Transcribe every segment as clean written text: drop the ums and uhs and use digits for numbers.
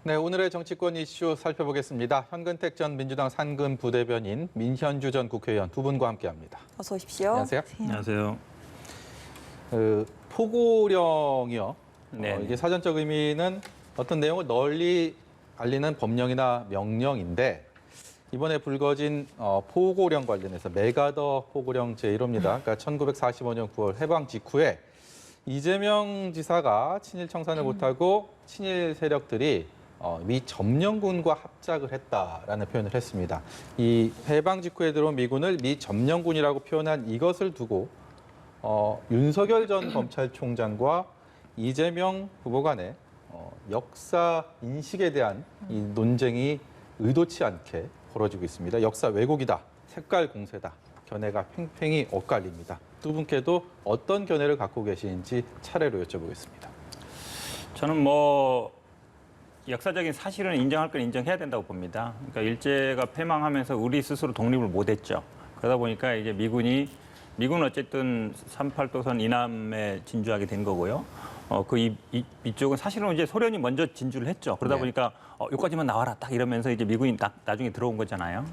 네, 오늘의 정치권 이슈 살펴보겠습니다. 현근택 전 민주당 산금 부대변인, 민현주 전 국회의원 두 분과 함께합니다. 어서 오십시오. 안녕하세요. 안녕하세요. 포고령이요. 네. 이게 사전적 의미는 어떤 내용을 널리 알리는 법령이나 명령인데 이번에 불거진 포고령 관련해서 메가더 포고령 제1호입니다. 그러니까 1945년 9월 해방 직후에 이재명 지사가 친일 청산을 못하고 친일 세력들이 미 점령군과 합작을 했다라는 표현을 했습니다. 이 해방 직후에 들어온 미군을 미 점령군이라고 표현한 이것을 두고 윤석열 전 검찰총장과 이재명 후보 간의 역사 인식에 대한 이 논쟁이 의도치 않게 벌어지고 있습니다. 역사 왜곡이다, 색깔 공세다, 견해가 팽팽히 엇갈립니다. 두 분께도 어떤 견해를 갖고 계시는지 차례로 여쭤보겠습니다. 저는 역사적인 사실은 인정할 건 인정해야 된다고 봅니다. 그러니까 일제가 패망하면서 우리 스스로 독립을 못했죠. 그러다 보니까 이제 미군은 어쨌든 38도선 이남에 진주하게 된 거고요. 이쪽은 사실은 이제 소련이 먼저 진주를 했죠. 그러다 보니까 여기까지만 나와라 딱 이러면서 이제 미군이 나중에 들어온 거잖아요.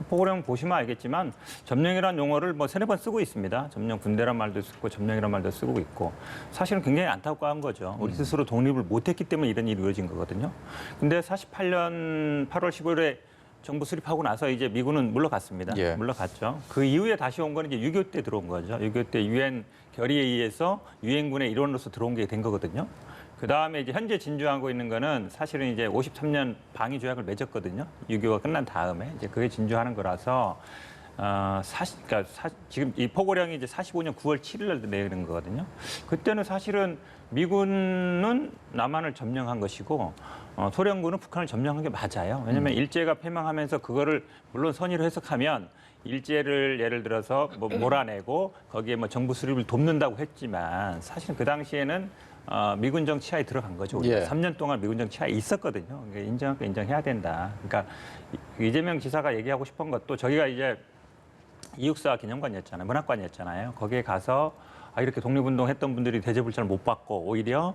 포고령 보시면 알겠지만 점령이라는 용어를 세네 번 쓰고 있습니다. 점령 군대란 말도 쓰고 점령이란 말도 쓰고 있고 사실은 굉장히 안타까운 거죠. 우리 스스로 독립을 못했기 때문에 이런 일이 이루어진 거거든요. 근데 48년 8월 15일에 정부 수립하고 나서 이제 미군은 물러갔습니다. 예. 물러갔죠. 그 이후에 다시 온 거는 이제 6.25 때 들어온 거죠. 6.25 때 유엔 결의에 의해서 유엔군의 일원으로서 들어온 게 된 거거든요. 그 다음에 이제 현재 진주하고 있는 거는 사실은 이제 53년 방위 조약을 맺었거든요. 6.25가 끝난 다음에 이제 그게 진주하는 거라서 지금 이 포고령이 이제 45년 9월 7일 날 내는 거거든요. 그때는 사실은 미군은 남한을 점령한 것이고 소련군은 북한을 점령한 게 맞아요. 왜냐하면 일제가 패망하면서 그거를 물론 선의로 해석하면 일제를 예를 들어서 몰아내고 거기에 정부 수립을 돕는다고 했지만 사실은 그 당시에는 미군 정치하에 들어간 거죠. 우리가. 예. 3년 동안 미군 정치하에 있었거든요. 그러니까 인정할 거 인정해야 된다. 그러니까 이재명 지사가 얘기하고 싶은 것도 저기가 이제 이육사 기념관이었잖아요. 문학관이었잖아요. 거기에 가서 이렇게 독립운동 했던 분들이 대접을 못 받고 오히려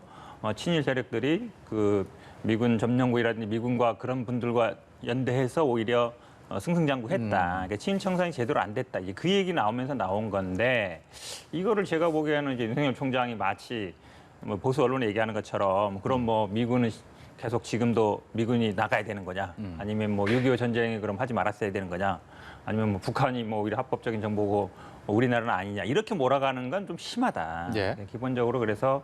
친일 세력들이 그 미군 점령군이라든지 미군과 그런 분들과 연대해서 오히려 승승장구했다. 그러니까 친일 청산이 제대로 안 됐다. 이제 그 얘기 나오면서 나온 건데 이거를 제가 보기에는 이제 윤석열 총장이 마치 보수 언론에 얘기하는 것처럼 그럼 미군은 계속 지금도 미군이 나가야 되는 거냐? 아니면 6.25 전쟁에 그럼 하지 말았어야 되는 거냐? 아니면 북한이 오히려 합법적인 정보고 우리나라는 아니냐? 이렇게 몰아가는 건 좀 심하다. 예. 기본적으로 그래서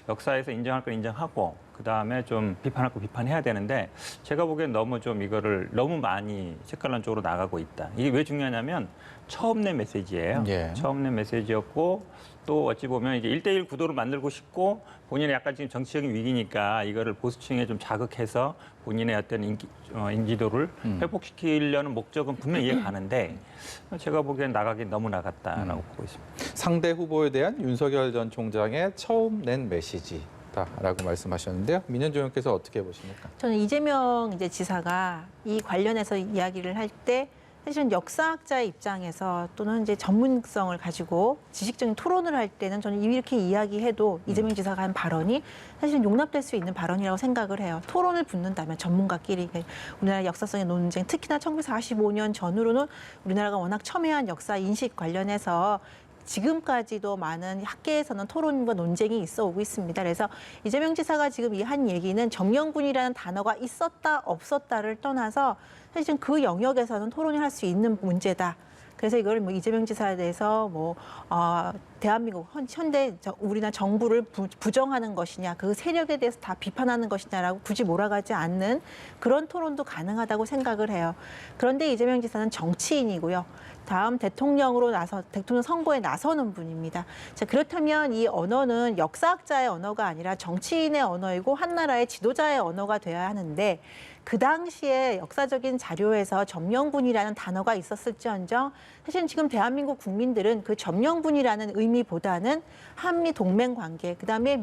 역사에서 인정할 건 인정하고 그다음에 좀 비판할 거 비판해야 되는데 제가 보기엔 너무 좀 이거를 너무 많이 색깔난 쪽으로 나가고 있다. 이게 왜 중요하냐면 처음 낸 메시지예요. 예. 처음 낸 메시지였고 또 어찌 보면 이제 1대1 구도를 만들고 싶고 본인의 약간 지금 정치적인 위기니까 이거를 보수층에 좀 자극해서 본인의 어떤 인지도를 회복시키려는 목적은 분명히 이해가 가는데 제가 보기엔 나가긴 너무 나갔다라고 보고 있습니다. 상대 후보에 대한 윤석열 전 총장의 처음 낸 메시지다라고 말씀하셨는데요. 민현주 의원께서 어떻게 보십니까? 저는 이재명 지사가 이 관련해서 이야기를 할 때 사실은 역사학자의 입장에서 또는 이제 전문성을 가지고 지식적인 토론을 할 때는 저는 이렇게 이야기해도 이재명 지사가 한 발언이 사실은 용납될 수 있는 발언이라고 생각을 해요. 토론을 붙는다면 전문가끼리 우리나라 역사성의 논쟁, 특히나 1945년 전후로는 우리나라가 워낙 첨예한 역사 인식 관련해서 지금까지도 많은 학계에서는 토론과 논쟁이 있어 오고 있습니다. 그래서 이재명 지사가 지금 이 한 얘기는 점령군이라는 단어가 있었다 없었다를 떠나서 사실은 그 영역에서는 토론을 할 수 있는 문제다. 그래서 이걸 이재명 지사에 대해서 대한민국 현대 우리나라 정부를 부정하는 것이냐, 그 세력에 대해서 다 비판하는 것이냐라고 굳이 몰아가지 않는 그런 토론도 가능하다고 생각을 해요. 그런데 이재명 지사는 정치인이고요. 다음 대통령 선거에 나서는 분입니다. 자, 그렇다면 이 언어는 역사학자의 언어가 아니라 정치인의 언어이고 한 나라의 지도자의 언어가 돼야 하는데 그 당시에 역사적인 자료에서 점령군이라는 단어가 있었을지언정 사실 지금 대한민국 국민들은 그 점령군이라는 의미보다는 한미 동맹 관계, 그다음에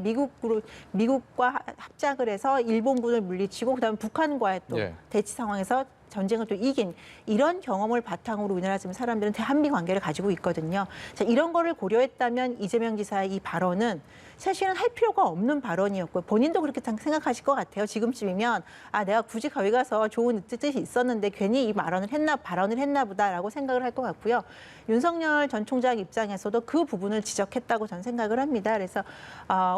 미국과 합작을 해서 일본군을 물리치고 그다음에 북한과의 또 예. 대치 상황에서 전쟁을 또 이긴 이런 경험을 바탕으로 우리나라 지금 사람들은 대한미 관계를 가지고 있거든요. 자, 이런 거를 고려했다면 이재명 지사의 이 발언은 사실은 할 필요가 없는 발언이었고요. 본인도 그렇게 생각하실 것 같아요. 지금쯤이면 내가 굳이 거기 가서 좋은 뜻이 있었는데 괜히 이 발언을 했나 보다라고 생각을 할 것 같고요. 윤석열 전 총장 입장에서도 그 부분을 지적했다고 저는 생각을 합니다. 그래서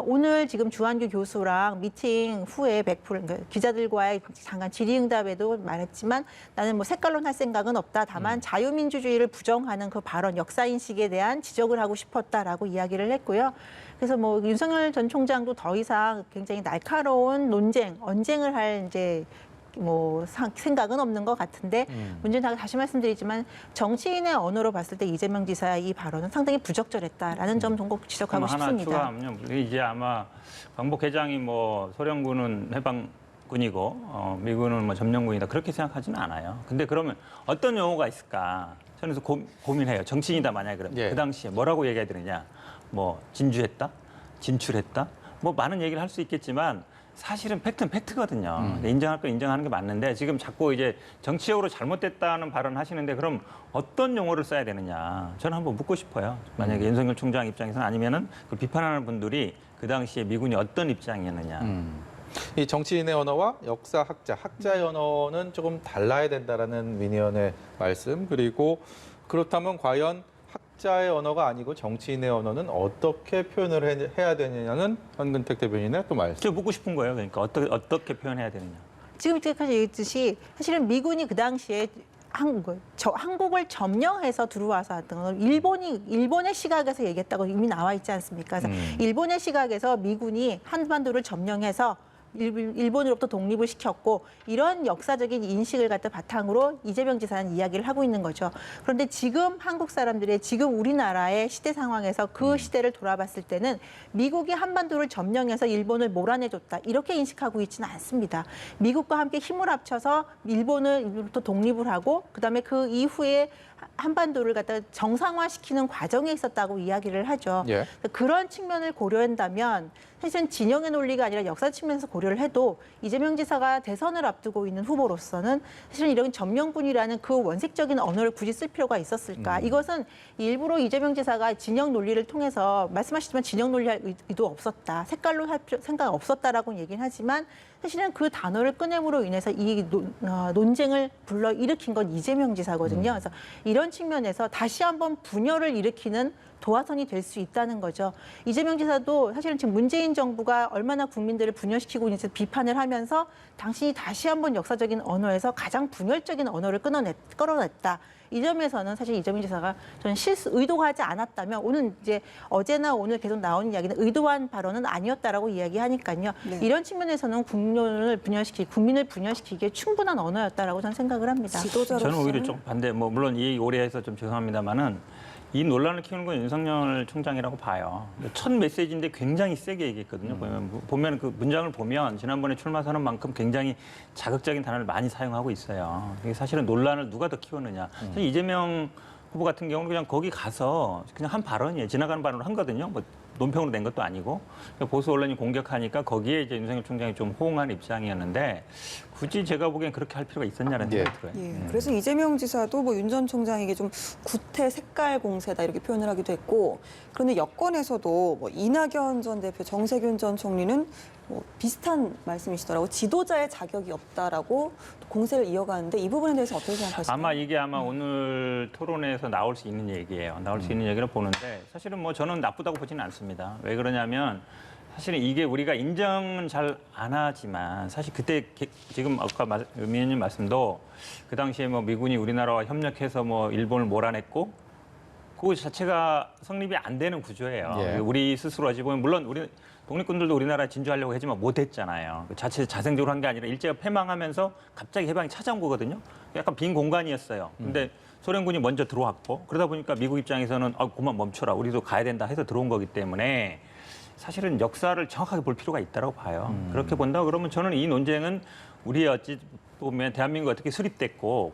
오늘 지금 주한규 교수랑 미팅 후에 100% 그러니까 기자들과의 잠깐 질의응답에도 말했지만 나는 뭐 색깔론 할 생각은 없다. 다만 자유민주주의를 부정하는 그 발언, 역사인식에 대한 지적을 하고 싶었다라고 이야기를 했고요. 그래서 뭐 윤석열 전 총장도 더 이상 굉장히 날카로운 언쟁을 할 이제 뭐 생각은 없는 것 같은데 문제는 다시 말씀드리지만 정치인의 언어로 봤을 때 이재명 지사의 이 발언은 상당히 부적절했다라는 점 좀 꼭 지적하고 하나 싶습니다. 추가하면요. 이제 아마 광복회장이 뭐 소련군은 해방군이고 미군은 뭐 점령군이다 그렇게 생각하지는 않아요. 근데 그러면 어떤 용어가 있을까? 저는 그래서 고민해요. 정치인이다 만약에 그러면 예. 그 당시에 뭐라고 얘기해야 되느냐? 뭐 진주했다, 진출했다, 뭐 많은 얘기를 할 수 있겠지만 사실은 팩트는 팩트거든요. 인정할 건 인정하는 게 맞는데 지금 자꾸 이제 정치적으로 잘못됐다는 발언을 하시는데 그럼 어떤 용어를 써야 되느냐? 저는 한번 묻고 싶어요. 만약에 윤석열 총장 입장에서는 아니면은 그 비판하는 분들이 그 당시에 미군이 어떤 입장이었느냐? 이 정치인의 언어와 학자의 언어는 조금 달라야 된다라는 민 의원의 말씀. 그리고 그렇다면 과연 학자의 언어가 아니고 정치인의 언어는 어떻게 표현을 해야 되느냐는 현근택 대변인의 또 말씀. 저 묻고 싶은 거예요. 그러니까 어떻게 표현해야 되느냐? 지금 이때까지 얘기했듯이 사실은 미군이 그 당시에 한국을 점령해서 들어와서 했던 건 일본의 시각에서 얘기했다고 이미 나와 있지 않습니까? 그래서 일본의 시각에서 미군이 한반도를 점령해서 일본으로부터 독립을 시켰고 이런 역사적인 인식을 갖다 바탕으로 이재명 지사는 이야기를 하고 있는 거죠. 그런데 지금 한국 사람들의 지금 우리나라의 시대 상황에서 그 시대를 돌아봤을 때는 미국이 한반도를 점령해서 일본을 몰아내줬다 이렇게 인식하고 있지는 않습니다. 미국과 함께 힘을 합쳐서 일본으로부터 독립을 하고 그다음에 그 이후에 한반도를 갖다 정상화시키는 과정에 있었다고 이야기를 하죠. 예. 그런 측면을 고려한다면 사실은 진영의 논리가 아니라 역사 측면에서 고려를 해도 이재명 지사가 대선을 앞두고 있는 후보로서는 사실은 이런 점령군이라는 그 원색적인 언어를 굳이 쓸 필요가 있었을까? 이것은 일부러 이재명 지사가 진영 논리를 통해서 말씀하시지만 진영 논리할 의도 없었다. 색깔로 할 생각 없었다라고 얘기는 하지만 사실은 그 단어를 꺼냄으로 인해서 이 논쟁을 불러일으킨 건 이재명 지사거든요. 그래서 이런 측면에서 다시 한번 분열을 일으키는 도화선이 될 수 있다는 거죠. 이재명 지사도 사실은 지금 문재인 정부가 얼마나 국민들을 분열시키고 있는지 비판을 하면서 당신이 다시 한번 역사적인 언어에서 가장 분열적인 언어를 끌어냈다. 이 점에서는 사실 이재명 지사가 저는 의도하지 않았다면 오늘 이제 어제나 오늘 계속 나오는 이야기는 의도한 발언은 아니었다라고 이야기하니까요. 네. 이런 측면에서는 국민을 분열시키기에 충분한 언어였다라고 저는 생각을 합니다. 저는 오히려 좀 반대. 뭐 물론 이 오해해서 좀 죄송합니다만은 이 논란을 키우는 건 윤석열 총장이라고 봐요. 첫 메시지인데 굉장히 세게 얘기했거든요. 보면 그 문장을 보면 지난번에 출마 선언만큼 굉장히 자극적인 단어를 많이 사용하고 있어요. 이게 사실은 논란을 누가 더 키웠느냐. 사실 이재명 후보 같은 경우는 그냥 거기 가서 그냥 한 발언이에요. 지나가는 발언을 한 거거든요. 뭐 논평으로 낸 것도 아니고 보수 언론이 공격하니까 거기에 이제 윤석열 총장이 좀 호응하는 입장이었는데 굳이 제가 보기엔 그렇게 할 필요가 있었냐는 생각이 들어요. 예, 그래서 이재명 지사도 뭐 윤 전 총장에게 좀 구태 색깔 공세다 이렇게 표현을 하기도 했고 그런데 여권에서도 뭐 이낙연 전 대표, 정세균 전 총리는 뭐 비슷한 말씀이시더라고요. 지도자의 자격이 없다라고 공세를 이어가는데 이 부분에 대해서 어떻게 생각하십니까? 아마 이게 오늘 토론회에서 나올 수 있는 얘기예요. 나올 수 있는 얘기를 보는데 사실은 뭐 저는 나쁘다고 보지는 않습니다. 왜 그러냐면 사실은 이게 우리가 인정은 잘 안 하지만 사실 그때 지금 아까 민 의원님 말씀도 그 당시에 뭐 미군이 우리나라와 협력해서 뭐 일본을 몰아냈고 그거 자체가 성립이 안 되는 구조예요. 예. 우리 스스로 어찌 보면 물론 우리 독립군들도 우리나라에 진주하려고 했지만 못했잖아요. 자체 자생적으로 한 게 아니라 일제가 패망하면서 갑자기 해방이 찾아온 거거든요. 약간 빈 공간이었어요. 근데 소련군이 먼저 들어왔고 그러다 보니까 미국 입장에서는 그만 멈춰라. 우리도 가야 된다 해서 들어온 거기 때문에 사실은 역사를 정확하게 볼 필요가 있다고 봐요. 그렇게 본다 그러면 저는 이 논쟁은 우리의 어찌 보면 대한민국이 어떻게 수립됐고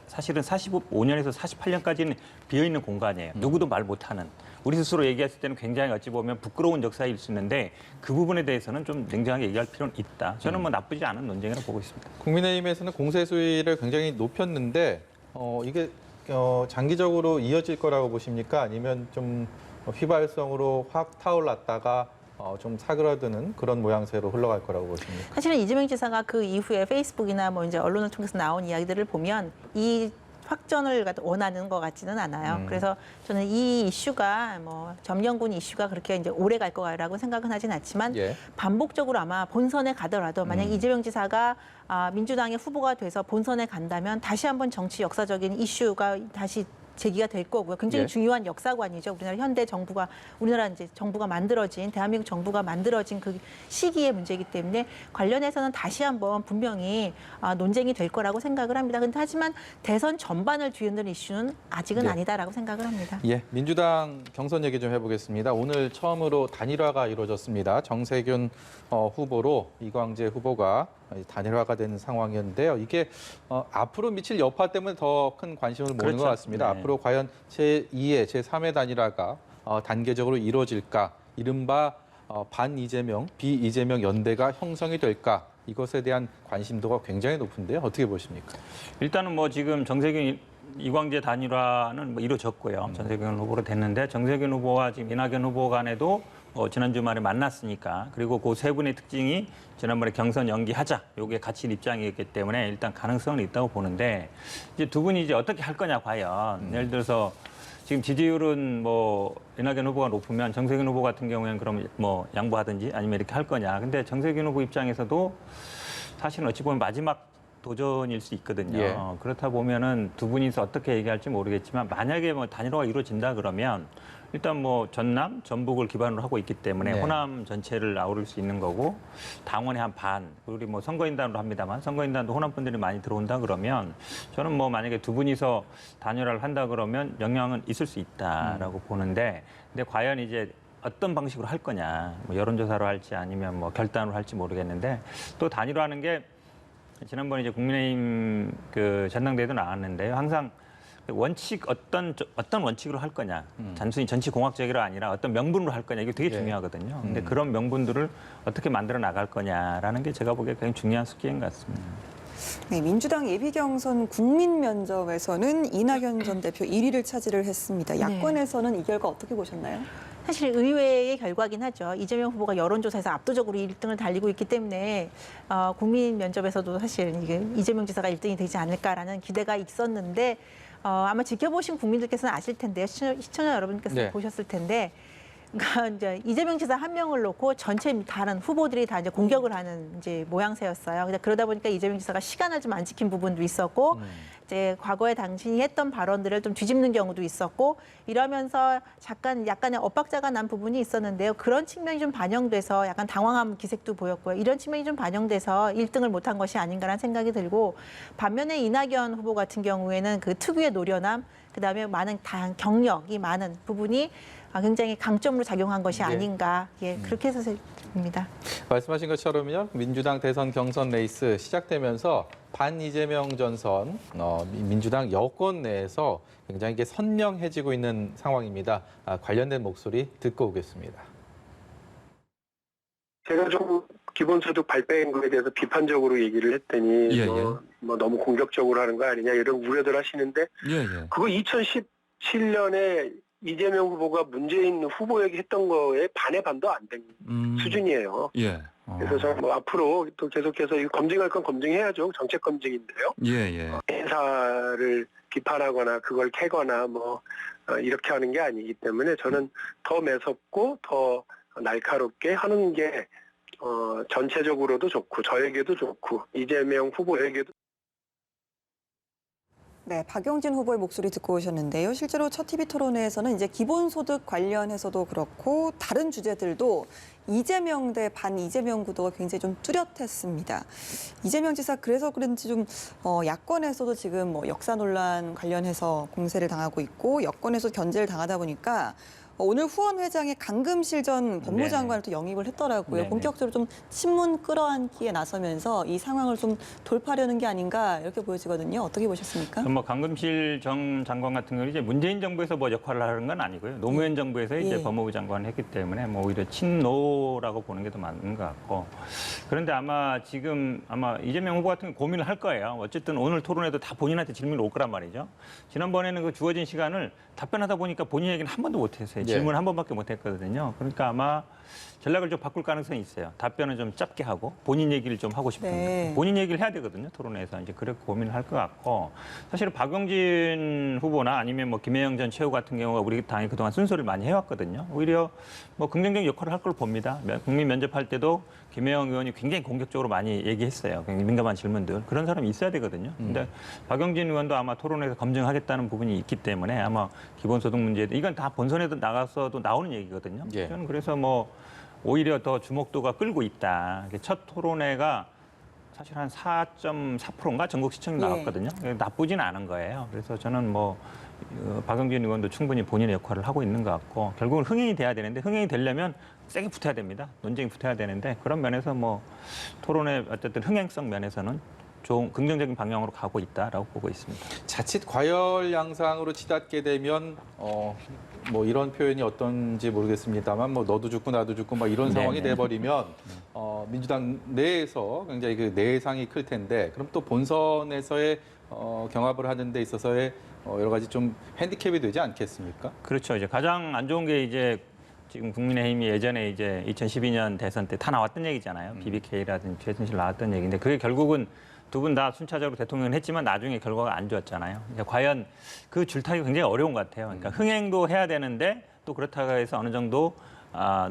사실은 45년에서 48년까지는 비어있는 공간이에요. 누구도 말 못하는. 우리 스스로 얘기했을 때는 굉장히 어찌 보면 부끄러운 역사일 수 있는데 그 부분에 대해서는 좀 냉정하게 얘기할 필요는 있다. 저는 뭐 나쁘지 않은 논쟁이라고 보고 있습니다. 국민의힘에서는 공세 수위를 굉장히 높였는데 이게 장기적으로 이어질 거라고 보십니까? 아니면 좀 휘발성으로 확 타올랐다가 좀 사그라드는 그런 모양새로 흘러갈 거라고 보십니까? 사실은 이재명 지사가 그 이후에 페이스북이나 뭐 이제 언론을 통해서 나온 이야기들을 보면 이 확전을 원하는 것 같지는 않아요. 그래서 저는 이 이슈가 뭐 점령군 이슈가 그렇게 이제 오래 갈 거라고 생각은 하진 않지만 예. 반복적으로 아마 본선에 가더라도 만약 이재명 지사가 민주당의 후보가 돼서 본선에 간다면 다시 한번 정치 역사적인 이슈가 다시 제기가 될 거고요. 굉장히 예. 중요한 역사관이죠. 우리나라 현대 정부가 우리나라 이제 정부가 만들어진 대한민국 정부가 만들어진 그 시기의 문제이기 때문에 관련해서는 다시 한번 분명히 논쟁이 될 거라고 생각을 합니다. 근데 하지만 대선 전반을 뒤흔드는 이슈는 아직은 예. 아니다라고 생각을 합니다. 예, 민주당 경선 얘기 좀 해보겠습니다. 오늘 처음으로 단일화가 이루어졌습니다. 정세균 후보로 이광재 후보가 단일화가 되는 상황이었는데요. 이게 앞으로 미칠 여파 때문에 더 큰 관심을 모으는 그렇죠. 것 같습니다. 네. 앞으로 과연 제2의, 제3의 단일화가 단계적으로 이루어질까? 이른바 반 이재명, 비 이재명 연대가 형성이 될까? 이것에 대한 관심도가 굉장히 높은데요. 어떻게 보십니까? 일단은 뭐 지금 정세균 이광재 단일화는 뭐 이루어졌고요. 정세균 후보로 됐는데 정세균 후보와 지금 이낙연 후보 간에도 지난 주말에 만났으니까 그리고 그 세 분의 특징이 지난번에 경선 연기하자 요게 같이 입장이었기 때문에 일단 가능성은 있다고 보는데 이제 두 분이 이제 어떻게 할 거냐 과연 예를 들어서 지금 지지율은 뭐 이낙연 후보가 높으면 정세균 후보 같은 경우에는 그럼 뭐 양보하든지 아니면 이렇게 할 거냐. 근데 정세균 후보 입장에서도 사실은 어찌 보면 마지막 도전일 수 있거든요. 예. 그렇다 보면은 두 분이서 어떻게 얘기할지 모르겠지만 만약에 뭐 단일화가 이루어진다 그러면 일단 뭐 전남, 전북을 기반으로 하고 있기 때문에 네. 호남 전체를 아우를 수 있는 거고 당원의 한 반, 우리 뭐 선거인단으로 합니다만 선거인단도 호남 분들이 많이 들어온다 그러면 저는 뭐 만약에 두 분이서 단일화를 한다 그러면 영향은 있을 수 있다라고 보는데 근데 과연 이제 어떤 방식으로 할 거냐, 뭐 여론조사로 할지 아니면 뭐 결단으로 할지 모르겠는데 또 단일화하는 게 지난번에 이제 국민의힘 그 전당대회도 나왔는데요. 항상 원칙 어떤 원칙으로 할 거냐, 단순히 정치 공학적이라 아니라 어떤 명분으로 할 거냐 이게 되게 예. 중요하거든요. 근데 그런 명분들을 어떻게 만들어 나갈 거냐라는 게 제가 보기에 굉장히 중요한 숙제인 것 같습니다. 네, 민주당 예비경선 국민면접에서는 이낙연 전 대표 1위를 차지를 했습니다. 야권에서는 이 결과 어떻게 보셨나요? 사실 의외의 결과긴 하죠. 이재명 후보가 여론조사에서 압도적으로 1등을 달리고 있기 때문에 국민 면접에서도 사실 이게 이재명 지사가 1등이 되지 않을까라는 기대가 있었는데 아마 지켜보신 국민들께서는 아실 텐데요. 시청자 여러분께서 네. 보셨을 텐데 그러니까 이제 이재명 지사 한 명을 놓고 전체 다른 후보들이 다 이제 공격을 하는 이제 모양새였어요. 근데 그러다 보니까 이재명 지사가 시간을 좀 안 지킨 부분도 있었고 이제 과거에 당신이 했던 발언들을 좀 뒤집는 경우도 있었고 이러면서 약간의 엇박자가 난 부분이 있었는데요. 그런 측면이 좀 반영돼서 약간 당황한 기색도 보였고요. 이런 측면이 좀 반영돼서 1등을 못한 것이 아닌가라는 생각이 들고 반면에 이낙연 후보 같은 경우에는 그 특유의 노련함 그다음에 많은 경력이 많은 부분이 굉장히 강점으로 작용한 것이 아닌가 그렇게 해서 봅니다. 말씀하신 것처럼요. 민주당 대선 경선 레이스 시작되면서 반 이재명 전선 민주당 여권 내에서 굉장히 이게 선명해지고 있는 상황입니다. 관련된 목소리 듣고 오겠습니다. 제가 좀 기본소득 발표한 거에 대해서 비판적으로 얘기를 했더니 뭐 너무 공격적으로 하는 거 아니냐 이런 우려들 하시는데 그거 2017년에 이재명 후보가 문재인 후보에게 했던 거에 반의 반도 안 된 수준이에요. 그래서 저는 뭐 앞으로 또 계속해서 이거 검증할 건 검증해야죠. 정책 검증인데요. 행사를 비판하거나 그걸 캐거나 뭐 이렇게 하는 게 아니기 때문에 저는 더 매섭고 더 날카롭게 하는 게 전체적으로도 좋고 저에게도 좋고 이재명 후보에게도. 네, 박용진 후보의 목소리 듣고 오셨는데요. 실제로 첫 TV 토론회에서는 이제 기본소득 관련해서도 그렇고 다른 주제들도 이재명 대 반 이재명 구도가 굉장히 좀 뚜렷했습니다. 이재명 지사 그래서 그런지 좀 야권에서도 지금 뭐 역사 논란 관련해서 공세를 당하고 있고 여권에서 견제를 당하다 보니까 오늘 후원 회장이 강금실 전 법무장관을 또 영입을 했더라고요. 네네. 본격적으로 좀 친문 끌어안기에 나서면서 이 상황을 좀 돌파하려는 게 아닌가 이렇게 보여지거든요. 어떻게 보셨습니까? 뭐 강금실 전 장관 같은 경우는 이제 문재인 정부에서 뭐 역할을 하는 건 아니고요. 노무현 정부에서 이제 예. 법무부 장관을 했기 때문에 뭐 오히려 친노라고 보는 게 더 맞는 것 같고. 그런데 아마 지금 이재명 후보 같은 경우 고민을 할 거예요. 어쨌든 오늘 토론에도 다 본인한테 질문이 올 거란 말이죠. 지난번에는 그 주어진 시간을 답변하다 보니까 본인 얘기는 한 번도 못 했어요. 질문 한 번밖에 못 했거든요. 그러니까 아마 전략을 좀 바꿀 가능성이 있어요. 답변을 좀 짧게 하고 본인 얘기를 좀 하고 싶은 네. 본인 얘기를 해야 되거든요. 토론에서 이제 그렇게 고민을 할 것 같고 사실은 박용진 후보나 아니면 뭐 김혜영 전 최후 같은 경우가 우리 당이 그동안 순서를 많이 해왔거든요. 오히려 뭐 긍정적인 역할을 할 걸 봅니다. 국민 면접할 때도 김혜영 의원이 굉장히 공격적으로 많이 얘기했어요. 굉장히 민감한 질문들 그런 사람이 있어야 되거든요. 근데 박용진 의원도 아마 토론에서 검증하겠다는 부분이 있기 때문에 아마 기본소득 문제도 이건 다 본선에도 나가서도 나오는 얘기거든요. 예. 저는 그래서 뭐 오히려 더 주목도가 끌고 있다. 첫 토론회가 사실 한 4.4%인가 전국 시청이 나왔거든요. 나쁘진 않은 거예요. 그래서 저는 뭐 박용진 의원도 충분히 본인의 역할을 하고 있는 것 같고 결국은 흥행이 돼야 되는데 흥행이 되려면 세게 붙어야 됩니다. 논쟁이 붙어야 되는데 그런 면에서 뭐 토론의 어쨌든 흥행성 면에서는 좀 긍정적인 방향으로 가고 있다라고 보고 있습니다. 자칫 과열 양상으로 치닫게 되면 뭐 이런 표현이 어떤지 모르겠습니다만 뭐 너도 죽고 나도 죽고 막 이런 상황이 네네. 돼버리면 민주당 내에서 굉장히 그 내상이 클 텐데 그럼 또 본선에서의 경합을 하는 데 있어서의 여러 가지 좀 핸디캡이 되지 않겠습니까? 그렇죠. 이제 가장 안 좋은 게 이제 지금 국민의힘이 예전에 이제 2012년 대선 때 다 나왔던 얘기잖아요. BBK라든지 최순실 나왔던 얘기인데 그게 결국은 두 분 다 순차적으로 대통령은 했지만 나중에 결과가 안 좋았잖아요. 그러니까 과연 그 줄타기가 굉장히 어려운 것 같아요. 그러니까 흥행도 해야 되는데 또 그렇다고 해서 어느 정도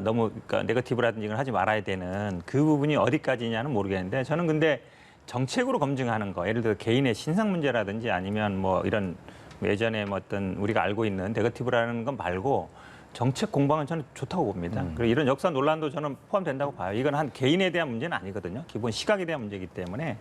너무 그러니까 네거티브라든지 이걸 하지 말아야 되는 그 부분이 어디까지냐는 모르겠는데 저는 근데 정책으로 검증하는 거 예를 들어 개인의 신상 문제라든지 아니면 뭐 이런 예전에 뭐 어떤 우리가 알고 있는 네거티브라는 건 말고 정책 공방은 저는 좋다고 봅니다. 그리고 이런 역사 논란도 저는 포함된다고 봐요. 이건 한 개인에 대한 문제는 아니거든요. 기본 시각에 대한 문제이기 때문에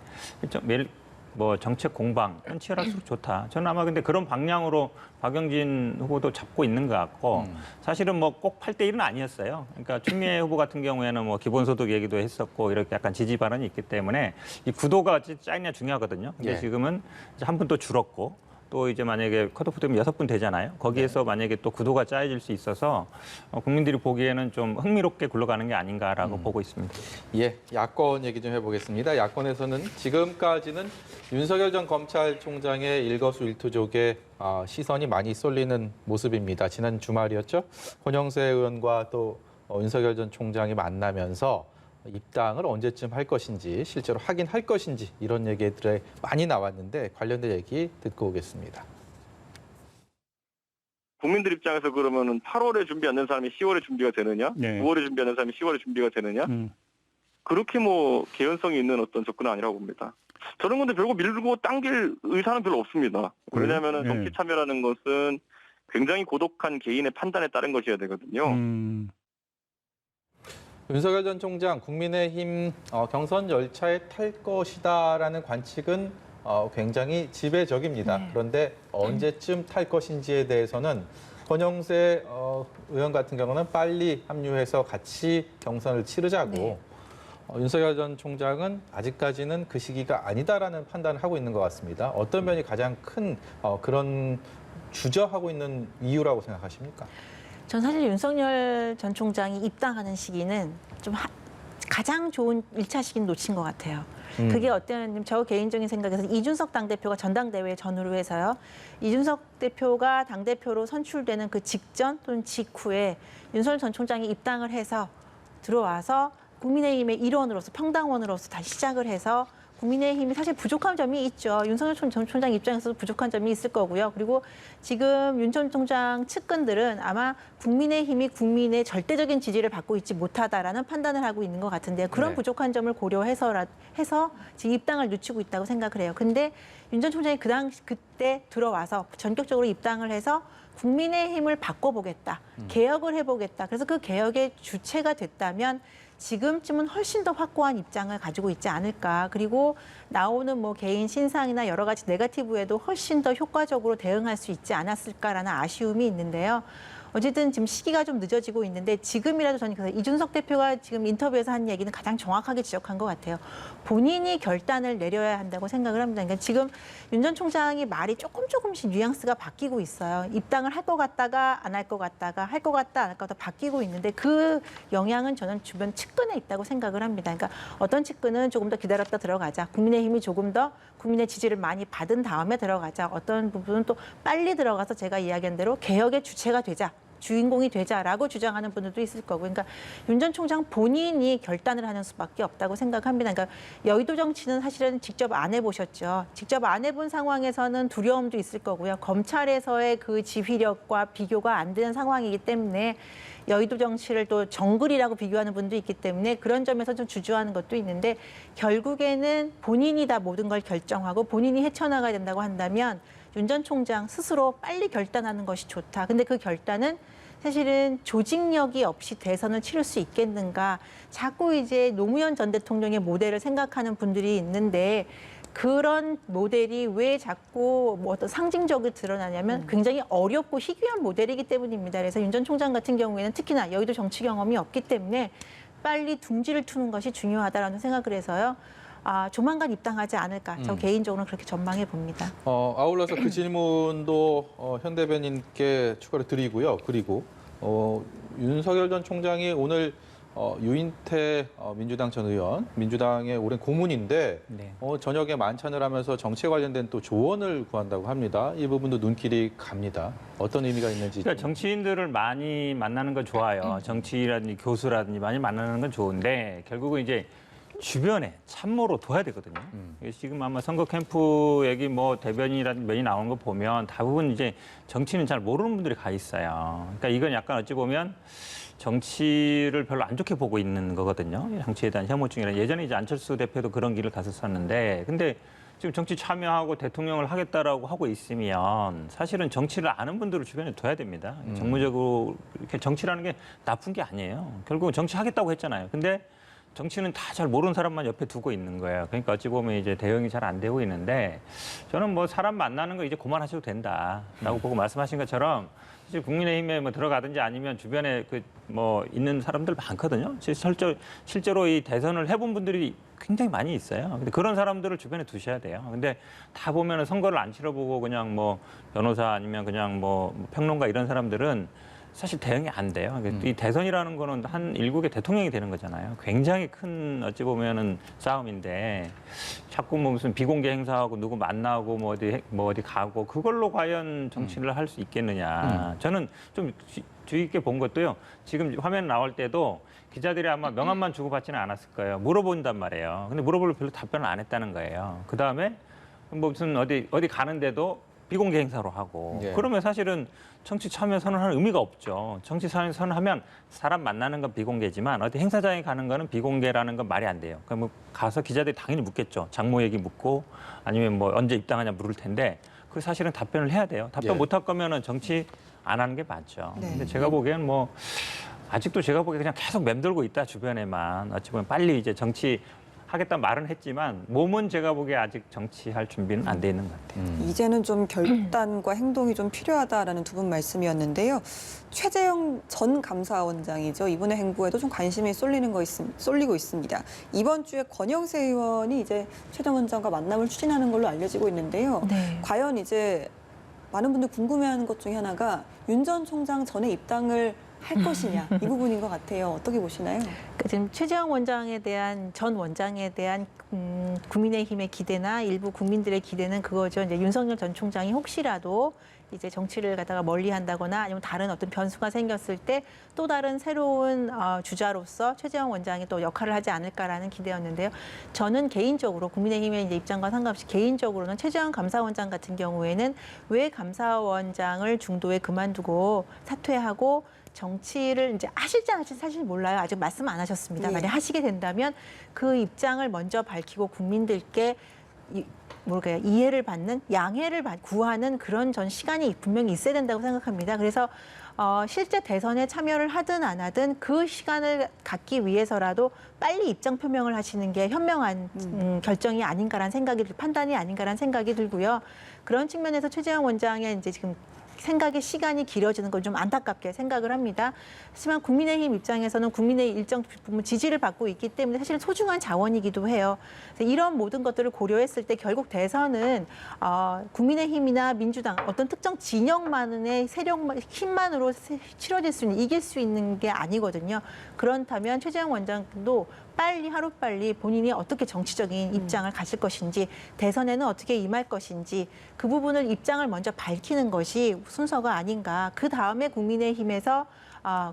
매일 뭐 정책 공방은 치열할수록 좋다. 저는 아마 근데 그런 방향으로 박용진 후보도 잡고 있는 것 같고 사실은 뭐 꼭 8대1은 아니었어요. 그러니까 추미애 후보 같은 경우에는 뭐 기본소득 얘기도 했었고 이렇게 약간 지지 발언이 있기 때문에 이 구도가 짜느냐 중요하거든요. 근데 예. 지금은 한 분 또 줄었고 또 이제 만약에 컷오프 되면 6분 되잖아요. 거기에서 만약에 또 구도가 짜여질 수 있어서 국민들이 보기에는 좀 흥미롭게 굴러가는 게 아닌가라고 보고 있습니다. 예, 야권 얘기 좀 해보겠습니다. 야권에서는 지금까지는 윤석열 전 검찰총장의 일거수일투족에 시선이 많이 쏠리는 모습입니다. 지난 주말이었죠. 권영세 의원과 또 윤석열 전 총장이 만나면서 입당을 언제쯤 할 것인지 실제로 하긴 할 것인지 이런 얘기들이 많이 나왔는데 관련된 얘기 듣고 오겠습니다. 국민들 입장에서 그러면은 8월에 준비 안 된 사람이 10월에 준비가 되느냐? 네. 9월에 준비 안 된 사람이 10월에 준비가 되느냐? 그렇게 뭐 개연성이 있는 어떤 접근은 아니라고 봅니다. 저는 근데 별거 밀고 당길 의사는 별로 없습니다. 왜냐하면 네. 정치 참여라는 것은 굉장히 고독한 개인의 판단에 따른 것이어야 되거든요. 윤석열 전 총장 국민의힘 경선 열차에 탈 것이다라는 관측은 굉장히 지배적입니다. 네. 그런데 언제쯤 탈 것인지에 대해서는 권영세 의원 같은 경우는 빨리 합류해서 같이 경선을 치르자고 네. 윤석열 전 총장은 아직까지는 그 시기가 아니다라는 판단을 하고 있는 것 같습니다. 어떤 면이 가장 큰 그런 주저하고 있는 이유라고 생각하십니까? 전 사실 윤석열 전 총장이 입당하는 시기는 좀 가장 좋은 1차 시기는 놓친 것 같아요. 그게 어떤 저 개인적인 생각에서 이준석 당대표가 전당대회에 전후로 해서요. 이준석 대표가 당대표로 선출되는 그 직전 또는 직후에 윤석열 전 총장이 입당을 해서 들어와서 국민의힘의 일원으로서 평당원으로서 다시 시작을 해서 국민의힘이 사실 부족한 점이 있죠. 윤석열 전 총장 입장에서도 부족한 점이 있을 거고요. 그리고 지금 윤 전 총장 측근들은 아마 국민의힘이 국민의 절대적인 지지를 받고 있지 못하다라는 판단을 하고 있는 것 같은데요. 그런 네. 부족한 점을 고려해서 지금 입당을 늦추고 있다고 생각을 해요. 근데 윤 전 총장이 그때 들어와서 전격적으로 입당을 해서 국민의힘을 바꿔보겠다, 개혁을 해보겠다. 그래서 그 개혁의 주체가 됐다면 지금쯤은 훨씬 더 확고한 입장을 가지고 있지 않을까. 그리고 나오는 뭐 개인 신상이나 여러 가지 네거티브에도 훨씬 더 효과적으로 대응할 수 있지 않았을까라는 아쉬움이 있는데요. 어쨌든 지금 시기가 좀 늦어지고 있는데 지금이라도 저는 그래서 이준석 대표가 지금 인터뷰에서 한 얘기는 가장 정확하게 지적한 것 같아요. 본인이 결단을 내려야 한다고 생각을 합니다. 그러니까 지금 윤 전 총장이 말이 조금씩 뉘앙스가 바뀌고 있어요. 입당을 할 것 같다가 안 할 것 같다가 할 것 같다 안 할 것 같다 바뀌고 있는데 그 영향은 저는 주변 측근에 있다고 생각을 합니다. 그러니까 어떤 측근은 조금 더 기다렸다 들어가자. 국민의힘이 조금 더 국민의 지지를 많이 받은 다음에 들어가자. 어떤 부분은 또 빨리 들어가서 제가 이야기한 대로 개혁의 주체가 되자. 주인공이 되자라고 주장하는 분들도 있을 거고. 그러니까 윤 전 총장 본인이 결단을 하는 수밖에 없다고 생각합니다. 그러니까 여의도 정치는 사실은 직접 안 해보셨죠. 직접 안 해본 상황에서는 두려움도 있을 거고요. 검찰에서의 그 지휘력과 비교가 안 되는 상황이기 때문에 여의도 정치를 또 정글이라고 비교하는 분도 있기 때문에 그런 점에서 좀 주저하는 것도 있는데 결국에는 본인이 다 모든 걸 결정하고 본인이 헤쳐나가야 된다고 한다면 윤 전 총장 스스로 빨리 결단하는 것이 좋다. 근데 그 결단은 사실은 조직력이 없이 대선을 치를 수 있겠는가. 자꾸 이제 노무현 전 대통령의 모델을 생각하는 분들이 있는데 그런 모델이 왜 자꾸 뭐 어떤 상징적으로 드러나냐면 굉장히 어렵고 희귀한 모델이기 때문입니다. 그래서 윤 전 총장 같은 경우에는 특히나 여의도 정치 경험이 없기 때문에 빨리 둥지를 트는 것이 중요하다라는 생각을 해서요. 조만간 입당하지 않을까. 저 개인적으로는 그렇게 전망해 봅니다. 아울러서 그 질문도 현 대변인께 추가로 드리고요. 그리고 윤석열 전 총장이 오늘 유인태 민주당 전 의원, 민주당의 오랜 고문인데 네. 저녁에 만찬을 하면서 정치에 관련된 또 조언을 구한다고 합니다. 이 부분도 눈길이 갑니다. 어떤 의미가 있는지. 그러니까 정치인들을 많이 만나는 건 좋아요. 정치라든지 교수라든지 많이 만나는 건 좋은데 결국은 이제 주변에 참모로 둬야 되거든요. 지금 아마 선거 캠프 얘기 뭐 대변인이라든지 면이 나오는 거 보면 대부분 이제 정치는 잘 모르는 분들이 가 있어요. 그러니까 이건 약간 어찌 보면 정치를 별로 안 좋게 보고 있는 거거든요. 정치에 대한 혐오증이라. 예전에 이제 안철수 대표도 그런 길을 갔었었는데 근데 지금 정치 참여하고 대통령을 하겠다라고 하고 있으면 사실은 정치를 아는 분들을 주변에 둬야 됩니다. 정무적으로 이렇게 정치라는 게 나쁜 게 아니에요. 결국은 정치하겠다고 했잖아요. 근데 정치는 다 잘 모르는 사람만 옆에 두고 있는 거예요. 그러니까 어찌 보면 이제 대응이 잘 안 되고 있는데 저는 뭐 사람 만나는 거 이제 그만하셔도 된다라고 보고 말씀하신 것처럼 사실 국민의힘에 뭐 들어가든지 아니면 주변에 그 뭐 있는 사람들 많거든요. 실제로 이 대선을 해본 분들이 굉장히 많이 있어요. 근데 그런 사람들을 주변에 두셔야 돼요. 근데 다 보면은 선거를 안 치러보고 그냥 뭐 변호사 아니면 그냥 뭐 평론가 이런 사람들은 사실 대응이 안 돼요. 이 대선이라는 거는 한 일국의 대통령이 되는 거잖아요. 굉장히 큰 어찌 보면은 싸움인데 자꾸 뭐 무슨 비공개 행사하고 누구 만나고 뭐 어디 가고 그걸로 과연 정치를 할 수 있겠느냐. 저는 좀 주의 깊게 본 것도요. 지금 화면 나올 때도 기자들이 아마 명함만 주고받지는 않았을 거예요. 물어본단 말이에요. 근데 물어볼 별로 답변을 안 했다는 거예요. 그 다음에 뭐 무슨 어디 가는데도 비공개 행사로 하고 예. 그러면 사실은 정치 참여 선언하는 의미가 없죠. 정치 참여 선언하면 사람 만나는 건 비공개지만 어디 행사장에 가는 거는 비공개라는 건 말이 안 돼요. 그러니까 뭐 가서 기자들이 당연히 묻겠죠. 장모 얘기 묻고 아니면 뭐 언제 입당하냐 물을 텐데 그 사실은 답변을 해야 돼요. 답변 예. 못할 거면은 정치 안 하는 게 맞죠. 네. 근데 제가 보기엔 뭐 아직도 제가 보기엔 그냥 계속 맴돌고 있다 주변에만. 어찌 보면 빨리 이제 정치 하겠다 말은 했지만 몸은 제가 보기에 아직 정치할 준비는 안 돼 있는 것 같아요. 이제는 좀 결단과 행동이 좀 필요하다라는 두 분 말씀이었는데요. 최재형 전 감사원장이죠. 이번의 행보에도 좀 관심이 쏠리고 있습니다. 이번 주에 권영세 의원이 이제 최 전 원장과 만남을 추진하는 걸로 알려지고 있는데요. 네. 과연 이제 많은 분들 궁금해하는 것 중에 하나가 윤 전 총장 전에 입당을 할 것이냐 이 부분인 것 같아요. 어떻게 보시나요? 그러니까 지금 최재형 원장에 대한 전 원장에 대한 국민의힘의 기대나 일부 국민들의 기대는 그거죠. 이제 윤석열 전 총장이 혹시라도 이제 정치를 갖다가 멀리한다거나 아니면 다른 어떤 변수가 생겼을 때 또 다른 새로운 주자로서 최재형 원장이 또 역할을 하지 않을까라는 기대였는데요. 저는 개인적으로 국민의힘의 이제 입장과 상관없이 개인적으로는 최재형 감사원장 같은 경우에는 왜 감사원장을 중도에 그만두고 사퇴하고 정치를 이제 하실지 안 하실지 사실 몰라요. 아직 말씀 안 하셨습니다. 예. 만약 하시게 된다면 그 입장을 먼저 밝히고 국민들께 이해를 받는, 양해를 구하는 그런 전 시간이 분명히 있어야 된다고 생각합니다. 그래서 실제 대선에 참여를 하든 안 하든 그 시간을 갖기 위해서라도 빨리 입장 표명을 하시는 게 현명한 결정이 아닌가라는 판단이 아닌가라는 생각이 들고요. 그런 측면에서 최재형 원장의 이제 지금 생각의 시간이 길어지는 건 좀 안타깝게 생각을 합니다. 하지만 국민의힘 입장에서는 국민의 일정 부분 지지를 받고 있기 때문에 사실 소중한 자원이기도 해요. 그래서 이런 모든 것들을 고려했을 때 결국 대선은 국민의힘이나 민주당 어떤 특정 진영만의 세력만 힘만으로 치러질 수 있는 이길 수 있는 게 아니거든요. 그렇다면 최재형 원장도 빨리 하루빨리 본인이 어떻게 정치적인 입장을 가질 것인지 대선에는 어떻게 임할 것인지 그 부분을 입장을 먼저 밝히는 것이 순서가 아닌가. 그 다음에 국민의힘에서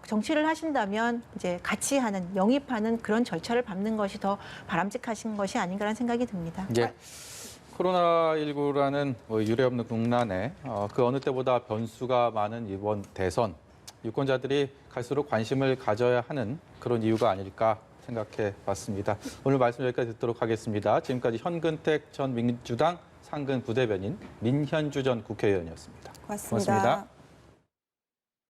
정치를 하신다면 이제 같이 하는 영입하는 그런 절차를 밟는 것이 더 바람직하신 것이 아닌가라는 생각이 듭니다. 예. 코로나19라는 유례없는 국난에 그 어느 때보다 변수가 많은 이번 대선, 유권자들이 갈수록 관심을 가져야 하는 그런 이유가 아닐까 생각해 봤습니다. 오늘 말씀 여기까지 듣도록 하겠습니다. 지금까지 현근택 전 민주당 상근 부대변인, 민현주 전 국회의원이었습니다. 고맙습니다.